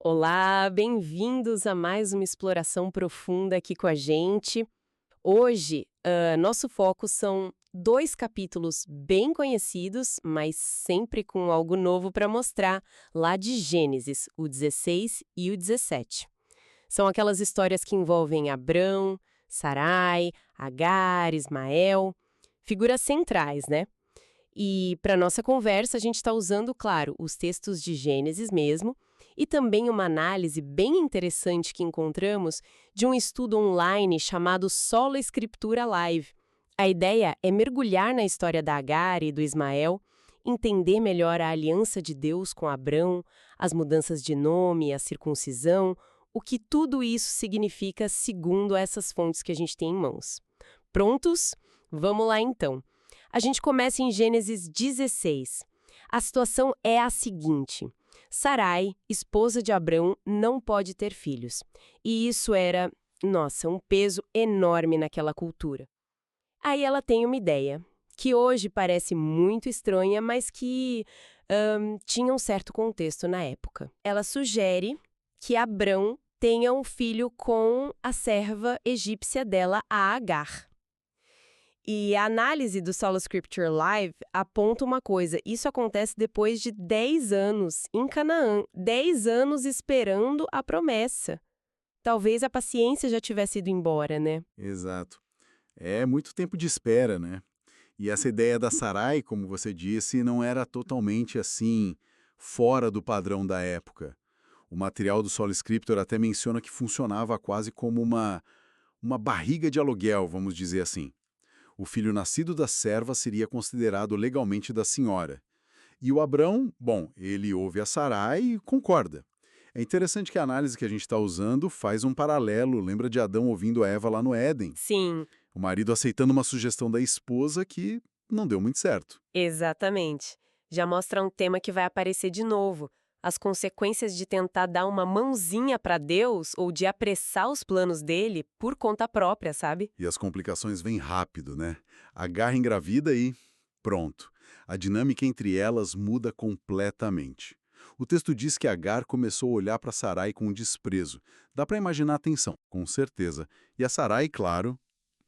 Olá, bem-vindos a mais uma exploração profunda aqui com a gente. Hoje, nosso foco são dois capítulos bem conhecidos, mas sempre com algo novo para mostrar, lá de Gênesis, o 16 e o 17. São aquelas histórias que envolvem Abrão, Sarai, Agar, Ismael, figuras centrais, né? E para nossa conversa, a gente está usando, claro, os textos de Gênesis mesmo, e também uma análise bem interessante que encontramos de um estudo online chamado Sola Escritura Live. A ideia é mergulhar na história da Agar e do Ismael, entender melhor a aliança de Deus com Abrão, as mudanças de nome, a circuncisão, o que tudo isso significa segundo essas fontes que a gente tem em mãos. Prontos? Vamos lá então. A gente começa em Gênesis 16. A situação é a seguinte: Sarai, esposa de Abrão, não pode ter filhos. E isso era, um peso enorme naquela cultura. Aí ela tem uma ideia, que hoje parece muito estranha, mas que tinha um certo contexto na época. Ela sugere que Abrão tenha um filho com a serva egípcia dela, a Agar. E a análise do Sola Scripture Live aponta uma coisa: isso acontece depois de 10 anos em Canaã, 10 anos esperando a promessa. Talvez a paciência já tivesse ido embora, né? Exato. É muito tempo de espera, né? E essa ideia da Sarai, como você disse, não era totalmente assim, fora do padrão da época. O material do Sola Scriptura até menciona que funcionava quase como uma barriga de aluguel, vamos dizer assim. O filho nascido da serva seria considerado legalmente da senhora. E o Abrão, bom, ele ouve a Sarai e concorda. É interessante que a análise que a gente está usando faz um paralelo, lembra de Adão ouvindo a Eva lá no Éden. Sim, O marido aceitando uma sugestão da esposa que não deu muito certo. exatamente. Já mostra um tema que vai aparecer de novo. As consequências de tentar dar uma mãozinha para Deus ou de apressar os planos dele por conta própria, sabe? E as complicações vêm rápido, né? Agar engravida e pronto. A dinâmica entre elas muda completamente. O texto diz que Agar começou a olhar para Sarai com desprezo. Dá para imaginar a tensão, com certeza. E a Sarai, claro,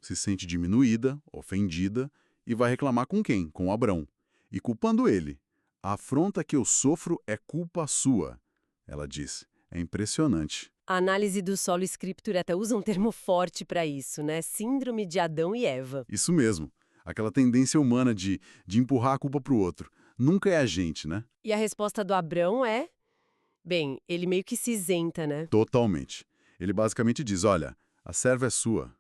se sente diminuída, ofendida e vai reclamar com quem? Com Abrão. E culpando ele. A afronta que eu sofro é culpa sua, ela diz. É impressionante. A análise do solo escritura até usa um termo forte para isso, né? Síndrome de Adão e Eva. Isso mesmo. Aquela tendência humana de empurrar a culpa para o outro. Nunca é a gente, né? E a resposta do Abrão é? Bem, ele meio que se isenta, né? Totalmente. Ele basicamente diz, olha, a serva é sua.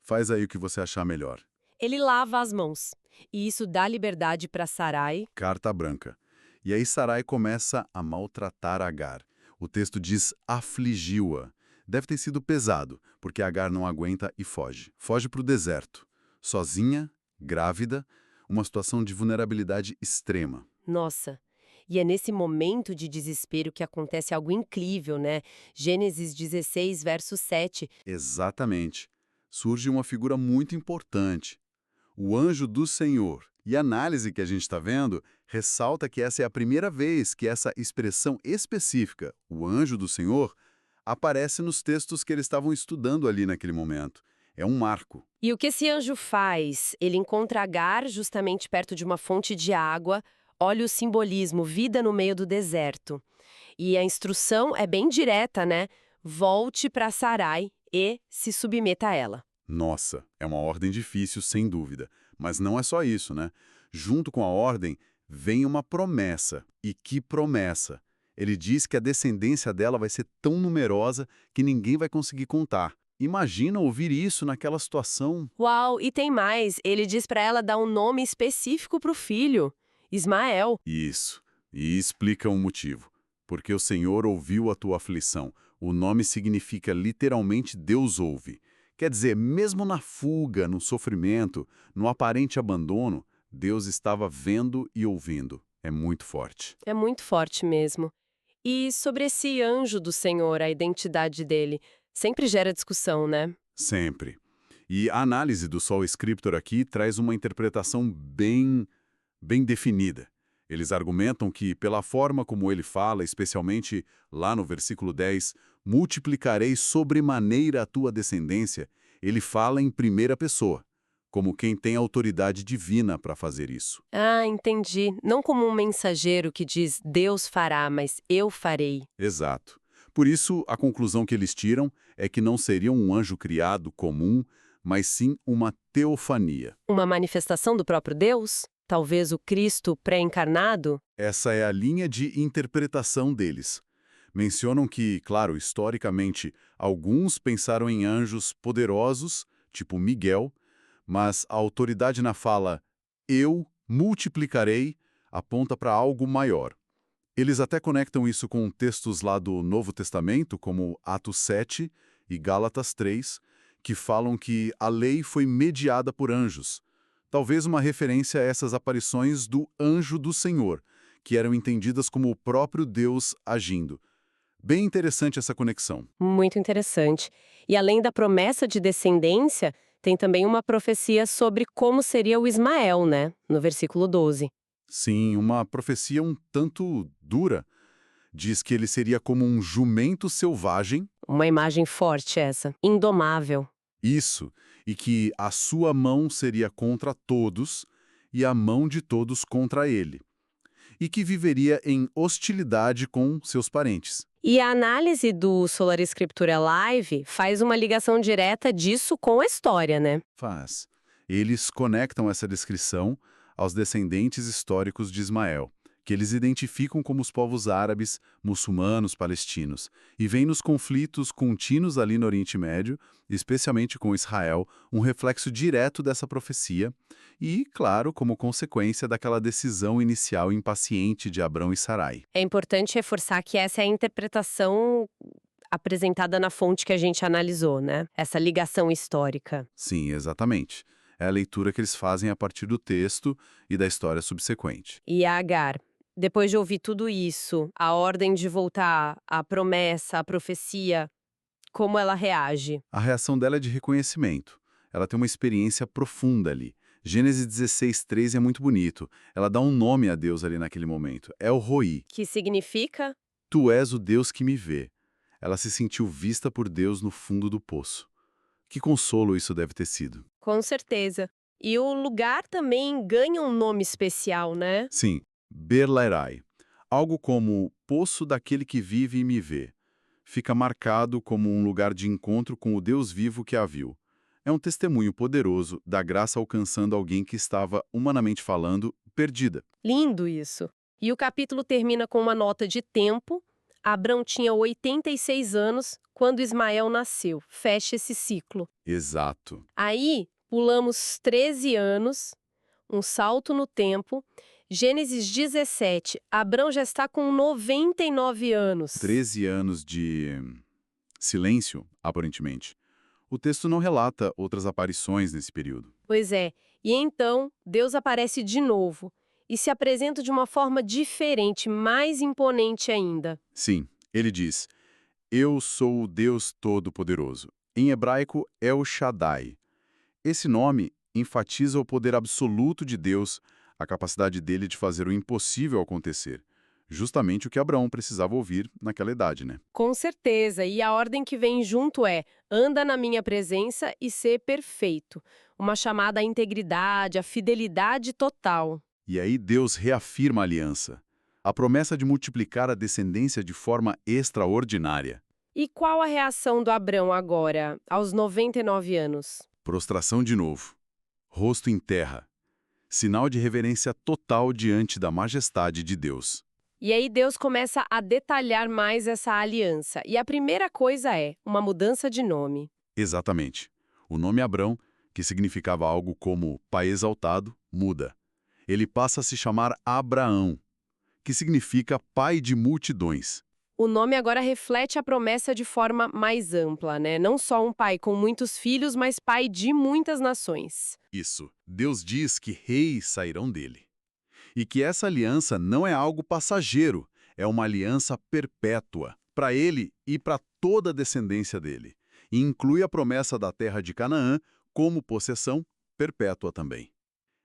Faz aí o que você achar melhor. Ele lava as mãos. E isso dá liberdade para Sarai. Carta branca. E aí Sarai começa a maltratar Agar. O texto diz afligiu-a. Deve ter sido pesado, porque Agar não aguenta e foge. Foge para o deserto. Sozinha, grávida, uma situação de vulnerabilidade extrema. Nossa. E é nesse momento de desespero que acontece algo incrível, né? Gênesis 16, verso 7. Exatamente. Surge uma figura muito importante, o anjo do Senhor. E a análise que a gente está vendo ressalta que essa é a primeira vez que essa expressão específica, o anjo do Senhor, aparece nos textos que eles estavam estudando ali naquele momento. É um marco. E o que esse anjo faz? Ele encontra Agar justamente perto de uma fonte de água. Olha o simbolismo, vida no meio do deserto. E a instrução é bem direta, né? Volte para Sarai e se submeta a ela. Nossa, é uma ordem difícil, sem dúvida. Mas não é só isso, né? Junto com a ordem, vem uma promessa. E que promessa! Ele diz que a descendência dela vai ser tão numerosa que ninguém vai conseguir contar. Imagina ouvir isso naquela situação. Uau, e tem mais. Ele diz para ela dar um nome específico para o filho, Ismael. Isso. E explica o motivo. Porque o Senhor ouviu a tua aflição. O nome significa literalmente Deus ouve. Quer dizer, mesmo na fuga, no sofrimento, no aparente abandono, Deus estava vendo e ouvindo. É muito forte. É muito forte mesmo. E sobre esse anjo do Senhor, a identidade dele, sempre gera discussão, né? Sempre. E a análise do Sol Scriptor aqui traz uma interpretação bem definida. Eles argumentam que, pela forma como ele fala, especialmente lá no versículo 10, multiplicarei sobremaneira a tua descendência, ele fala em primeira pessoa, como quem tem autoridade divina para fazer isso. Ah, entendi. Não como um mensageiro que diz Deus fará, mas eu farei. Exato. Por isso, a conclusão que eles tiram é que não seria um anjo criado comum, mas sim uma teofania. Uma manifestação do próprio Deus? Talvez o Cristo pré-encarnado? Essa é a linha de interpretação deles. Mencionam que, claro, historicamente, alguns pensaram em anjos poderosos, tipo Miguel, mas a autoridade na fala eu multiplicarei aponta para algo maior. Eles até conectam isso com textos lá do Novo Testamento, como Atos 7 e Gálatas 3, que falam que a lei foi mediada por anjos. Talvez uma referência a essas aparições do anjo do Senhor, que eram entendidas como o próprio Deus agindo. Bem interessante essa conexão. Muito interessante. E além da promessa de descendência, tem também uma profecia sobre como seria o Ismael, né? No versículo 12. Sim, uma profecia um tanto dura. Diz que ele seria como um jumento selvagem, Uma imagem forte essa, indomável. isso, e que a sua mão seria contra todos e a mão de todos contra ele, e que viveria em hostilidade com seus parentes. E a análise do Solar Scriptura Live faz uma ligação direta disso com a história, né? Faz. Eles conectam essa descrição aos descendentes históricos de Ismael, que eles identificam como os povos árabes, muçulmanos, palestinos, e veem nos conflitos contínuos ali no Oriente Médio, especialmente com Israel, um reflexo direto dessa profecia e, claro, como consequência daquela decisão inicial impaciente de Abrão e Sarai. É importante reforçar que essa é a interpretação apresentada na fonte que a gente analisou, né? Essa ligação histórica. Sim, exatamente. É a leitura que eles fazem a partir do texto e da história subsequente. E a Agar, depois de ouvir tudo isso, a ordem de voltar, a promessa, a profecia, como ela reage? A reação dela é de reconhecimento. Ela tem uma experiência profunda ali. Gênesis 16:13 é muito bonito. Ela dá um nome a Deus ali naquele momento. É o Roi. Que significa? Tu és o Deus que me vê. Ela se sentiu vista por Deus no fundo do poço. Que consolo isso deve ter sido. Com certeza. E o lugar também ganha um nome especial, né? Sim, Berlairai. Algo como Poço daquele que vive e me vê. Fica marcado como um lugar de encontro com o Deus vivo que a viu. É um testemunho poderoso da graça alcançando alguém que estava, humanamente falando, perdida. Lindo isso. E o capítulo termina com uma nota de tempo. Abrão tinha 86 anos quando Ismael nasceu. Fecha esse ciclo. Exato. Aí, pulamos 13 anos, um salto no tempo. Gênesis 17, Abrão já está com 99 anos. 13 anos de silêncio, aparentemente. O texto não relata outras aparições nesse período. Pois é, e então Deus aparece de novo e se apresenta de uma forma diferente, mais imponente ainda. Sim, ele diz, eu sou o Deus Todo-Poderoso. Em hebraico, El Shaddai. Esse nome enfatiza o poder absoluto de Deus, a capacidade dele de fazer o impossível acontecer. Justamente o que Abraão precisava ouvir naquela idade, né? Com certeza, e a ordem que vem junto é: anda na minha presença e ser perfeito. Uma chamada à integridade, à fidelidade total. E aí Deus reafirma a aliança. A promessa de multiplicar a descendência de forma extraordinária. E qual a reação do Abrão agora, aos 99 anos? Prostração de novo. Rosto em terra. Sinal de reverência total diante da majestade de Deus. E aí Deus começa a detalhar mais essa aliança. E a primeira coisa é uma mudança de nome. Exatamente. O nome Abrão, que significava algo como pai exaltado, muda. Ele passa a se chamar Abraão, que significa pai de multidões. O nome agora reflete a promessa de forma mais ampla, né? Não só um pai com muitos filhos, mas pai de muitas nações. Isso. Deus diz que reis sairão dele. E que essa aliança não é algo passageiro, é uma aliança perpétua, para ele e para toda a descendência dele. E inclui a promessa da terra de Canaã como possessão perpétua também.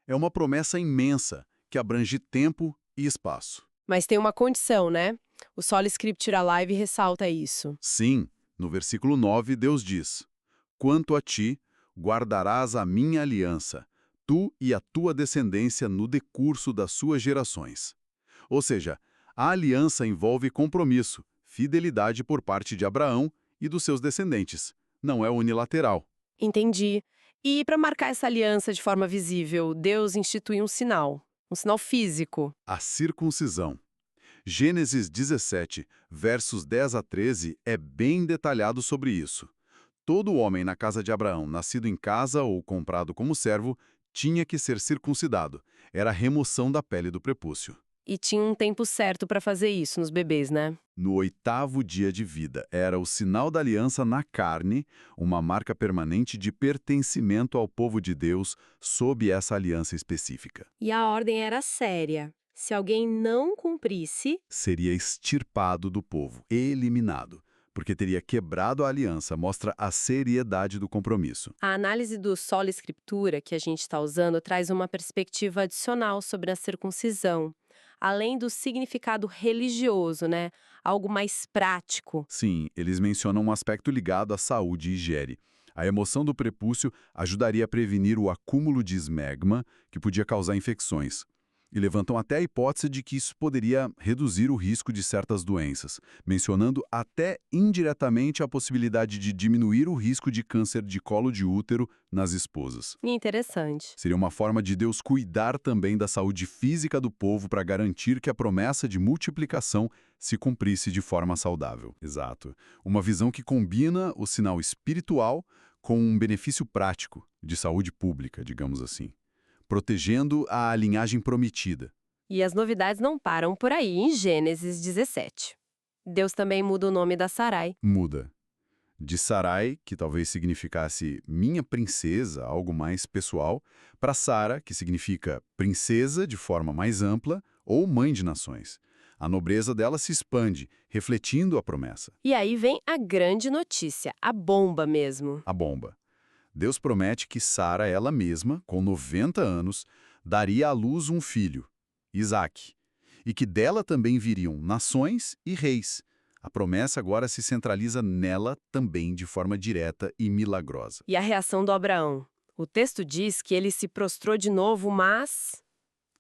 É uma promessa imensa, que abrange tempo e espaço. Mas tem uma condição, né? O Sola Scriptura Live ressalta isso. Sim, no versículo 9, Deus diz: Quanto a ti, guardarás a minha aliança, tu e a tua descendência no decurso das suas gerações. Ou seja, a aliança envolve compromisso, fidelidade por parte de Abraão e dos seus descendentes. Não é unilateral. Entendi. E para marcar essa aliança de forma visível, Deus institui um sinal físico. A circuncisão. Gênesis 17, versos 10 a 13, é bem detalhado sobre isso. Todo homem na casa de Abraão, nascido em casa ou comprado como servo, tinha que ser circuncidado. Era a remoção da pele do prepúcio. E tinha um tempo certo para fazer isso nos bebês, né? No 8º dia de vida, era o sinal da aliança na carne, uma marca permanente de pertencimento ao povo de Deus sob essa aliança específica. E a ordem era séria. Se alguém não cumprisse, Seria extirpado do povo, eliminado, porque teria quebrado a aliança, mostra a seriedade do compromisso. a análise do Sola Scriptura que a gente está usando traz uma perspectiva adicional sobre a circuncisão, além do significado religioso, né? Algo mais prático. Sim, eles mencionam um aspecto ligado à saúde e higiene. A emoção do prepúcio ajudaria a prevenir o acúmulo de esmegma, que podia causar infecções. E levantam até a hipótese de que isso poderia reduzir o risco de certas doenças, mencionando até indiretamente a possibilidade de diminuir o risco de câncer de colo de útero nas esposas. Interessante. Seria uma forma de Deus cuidar também da saúde física do povo para garantir que a promessa de multiplicação se cumprisse de forma saudável. Exato. Uma visão que combina o sinal espiritual com um benefício prático de saúde pública, digamos assim, protegendo a linhagem prometida. E as novidades não param por aí em Gênesis 17. Deus também muda o nome da Sarai. Muda. De Sarai, que talvez significasse minha princesa, algo mais pessoal, para Sara, que significa princesa de forma mais ampla ou mãe de nações. A nobreza dela se expande, refletindo a promessa. E aí vem a grande notícia, a bomba mesmo. A bomba. Deus promete que Sara, ela mesma, com 90 anos, daria à luz um filho, Isaque, e que dela também viriam nações e reis. A promessa agora se centraliza nela também de forma direta e milagrosa. E a reação do Abraão? O texto diz que ele se prostrou de novo, mas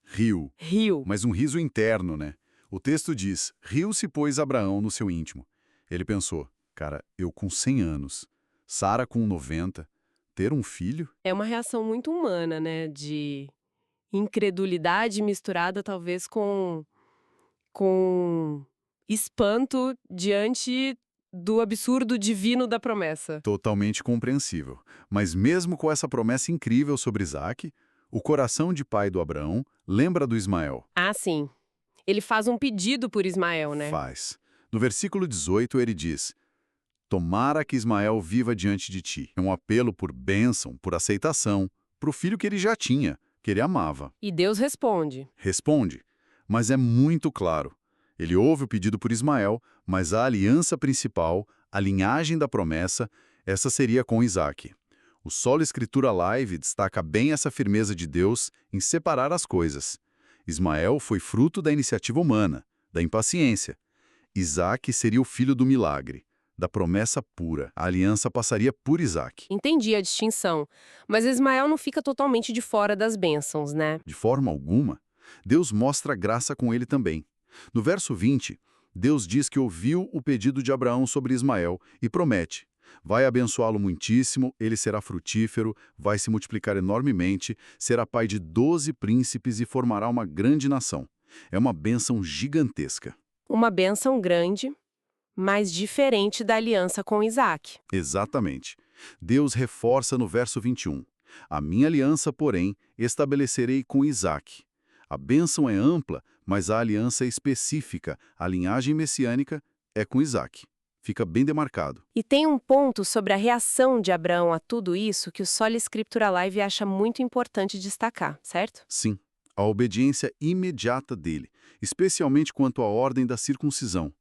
Riu, riu. mas um riso interno, né? O texto diz, riu-se, pois, Abraão no seu íntimo. Ele pensou, cara, eu com 100 anos, Sara com 90, ter um filho? É uma reação muito humana, né? De incredulidade misturada talvez com espanto diante do absurdo divino da promessa. Totalmente compreensível. Mas mesmo com essa promessa incrível sobre Isaque, o coração de pai do Abraão lembra do Ismael. Ah, sim. Ele faz um pedido por Ismael, né? Faz. No versículo 18 ele diz, tomara que Ismael viva diante de ti. É um apelo por bênção, por aceitação, para o filho que ele já tinha, que ele amava. E Deus responde. Responde, mas é muito claro. Ele ouve o pedido por Ismael, mas a aliança principal, a linhagem da promessa, essa seria com Isaque. O Sola Escritura Live destaca bem essa firmeza de Deus em separar as coisas. Ismael foi fruto da iniciativa humana, da impaciência. Isaque seria o filho do milagre, da promessa pura. A aliança passaria por Isaque. Entendi a distinção. Mas Ismael não fica totalmente de fora das bênçãos, né? De forma alguma, Deus mostra graça com ele também. No verso 20, Deus diz que ouviu o pedido de Abraão sobre Ismael e promete: vai abençoá-lo muitíssimo, ele será frutífero, vai se multiplicar enormemente, será pai de 12 príncipes e formará uma grande nação. É uma bênção gigantesca. Uma bênção grande, mas diferente da aliança com Isaac. Exatamente. Deus reforça no verso 21. A minha aliança, porém, estabelecerei com Isaque. A bênção é ampla, mas a aliança é específica. A linhagem messiânica é com Isaque. Fica bem demarcado. E tem um ponto sobre a reação de Abraão a tudo isso que o Sola Scriptura Live acha muito importante destacar, certo? Sim, a obediência imediata dele, especialmente quanto à ordem da circuncisão.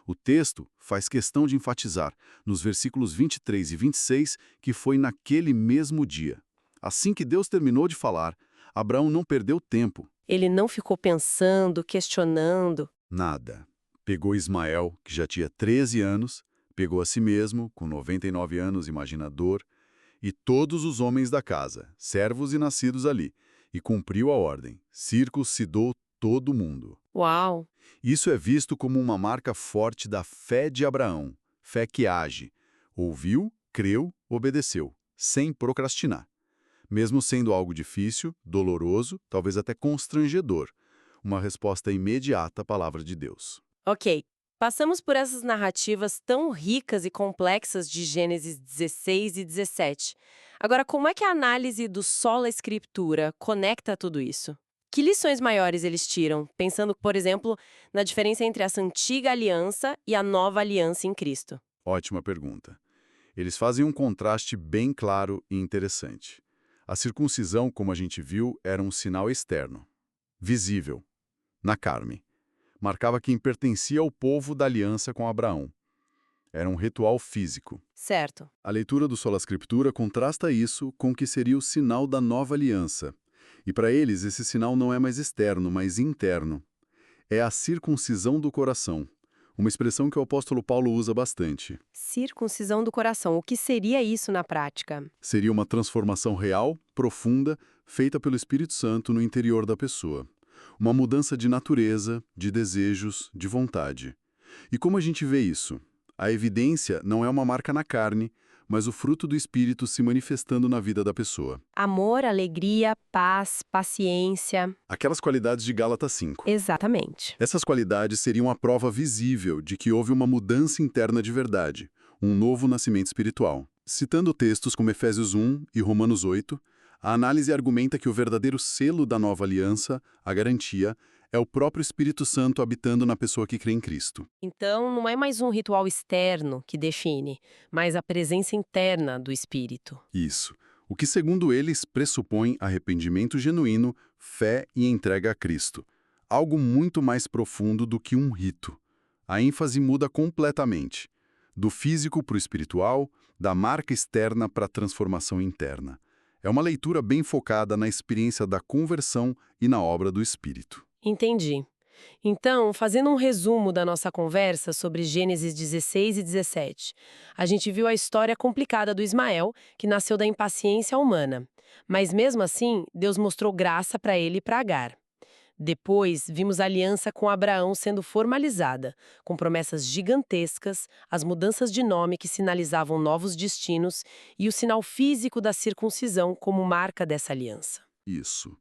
O texto faz questão de enfatizar, nos versículos 23 e 26, que foi naquele mesmo dia. Assim que Deus terminou de falar, Abraão não perdeu tempo. Ele não ficou pensando, questionando. Nada. Pegou Ismael, que já tinha 13 anos, pegou a si mesmo, com 99 anos, imaginador, e todos os homens da casa, servos e nascidos ali, e cumpriu a ordem. Circuncidou todo mundo. Uau! Isso é visto como uma marca forte da fé de Abraão, fé que age. Ouviu, creu, obedeceu, sem procrastinar. Mesmo sendo algo difícil, doloroso, talvez até constrangedor. Uma resposta imediata à palavra de Deus. Ok, passamos por essas narrativas tão ricas e complexas de Gênesis 16 e 17. Agora, como é que a análise do Sola Escritura conecta tudo isso? Que lições maiores eles tiram, pensando, por exemplo, na diferença entre essa antiga aliança e a nova aliança em Cristo? Ótima pergunta. Eles fazem um contraste bem claro e interessante. A circuncisão, como a gente viu, era um sinal externo, visível, na carne. Marcava quem pertencia ao povo da aliança com Abraão. Era um ritual físico. Certo. A leitura do Sola Escritura contrasta isso com o que seria o sinal da nova aliança. E para eles, esse sinal não é mais externo, mas interno. É a circuncisão do coração, uma expressão que o apóstolo Paulo usa bastante. Circuncisão do coração. O que seria isso na prática? Seria uma transformação real, profunda, feita pelo Espírito Santo no interior da pessoa. Uma mudança de natureza, de desejos, de vontade. E como a gente vê isso? A evidência não é uma marca na carne, mas o fruto do Espírito se manifestando na vida da pessoa. Amor, alegria, paz, paciência. Aquelas qualidades de Gálatas 5. Exatamente. Essas qualidades seriam a prova visível de que houve uma mudança interna de verdade, um novo nascimento espiritual. Citando textos como Efésios 1 e Romanos 8, a análise argumenta que o verdadeiro selo da nova aliança, a garantia, é o próprio Espírito Santo habitando na pessoa que crê em Cristo. Então, não é mais um ritual externo que define, mas a presença interna do Espírito. Isso. O que, segundo eles, pressupõe arrependimento genuíno, fé e entrega a Cristo. Algo muito mais profundo do que um rito. A ênfase muda completamente. Do físico para o espiritual, da marca externa para a transformação interna. É uma leitura bem focada na experiência da conversão e na obra do Espírito. Entendi. Então, fazendo um resumo da nossa conversa sobre Gênesis 16 e 17, a gente viu a história complicada do Ismael, que nasceu da impaciência humana. Mas mesmo assim, Deus mostrou graça para ele e para Agar. Depois, vimos a aliança com Abraão sendo formalizada, com promessas gigantescas, as mudanças de nome que sinalizavam novos destinos e o sinal físico da circuncisão como marca dessa aliança. Isso.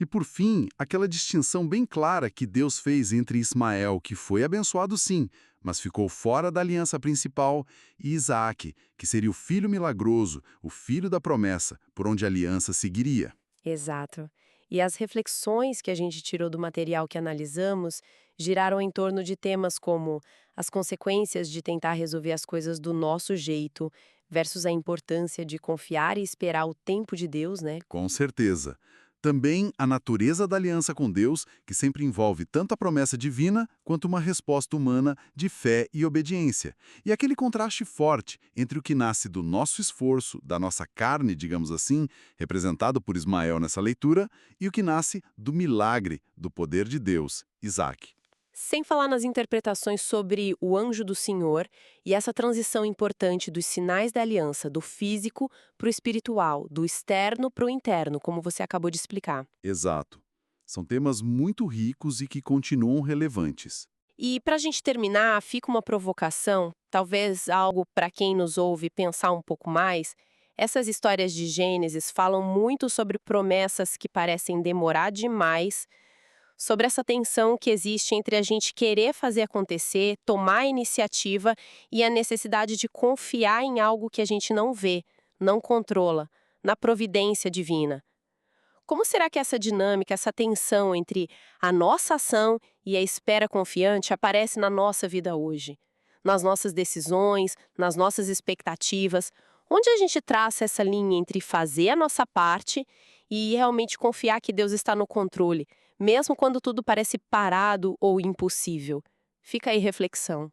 E por fim, aquela distinção bem clara que Deus fez entre Ismael, que foi abençoado sim, mas ficou fora da aliança principal, e Isaac, que seria o filho milagroso, o filho da promessa, por onde a aliança seguiria. Exato. E as reflexões que a gente tirou do material que analisamos giraram em torno de temas como as consequências de tentar resolver as coisas do nosso jeito versus a importância de confiar e esperar o tempo de Deus, né? Com certeza. Também a natureza da aliança com Deus, que sempre envolve tanto a promessa divina quanto uma resposta humana de fé e obediência. E aquele contraste forte entre o que nasce do nosso esforço, da nossa carne, digamos assim, representado por Ismael nessa leitura, e o que nasce do milagre, do poder de Deus, Isaac. Sem falar nas interpretações sobre o anjo do Senhor e essa transição importante dos sinais da aliança, do físico para o espiritual, do externo para o interno, como você acabou de explicar. Exato. São temas muito ricos e que continuam relevantes. E para a gente terminar, fica uma provocação, talvez algo para quem nos ouve pensar um pouco mais. Essas histórias de Gênesis falam muito sobre promessas que parecem demorar demais, sobre essa tensão que existe entre a gente querer fazer acontecer, tomar a iniciativa e a necessidade de confiar em algo que a gente não vê, não controla, na providência divina. Como será que essa dinâmica, essa tensão entre a nossa ação e a espera confiante aparece na nossa vida hoje? Nas nossas decisões, nas nossas expectativas, onde a gente traça essa linha entre fazer a nossa parte e realmente confiar que Deus está no controle, mesmo quando tudo parece parado ou impossível? Fica aí reflexão.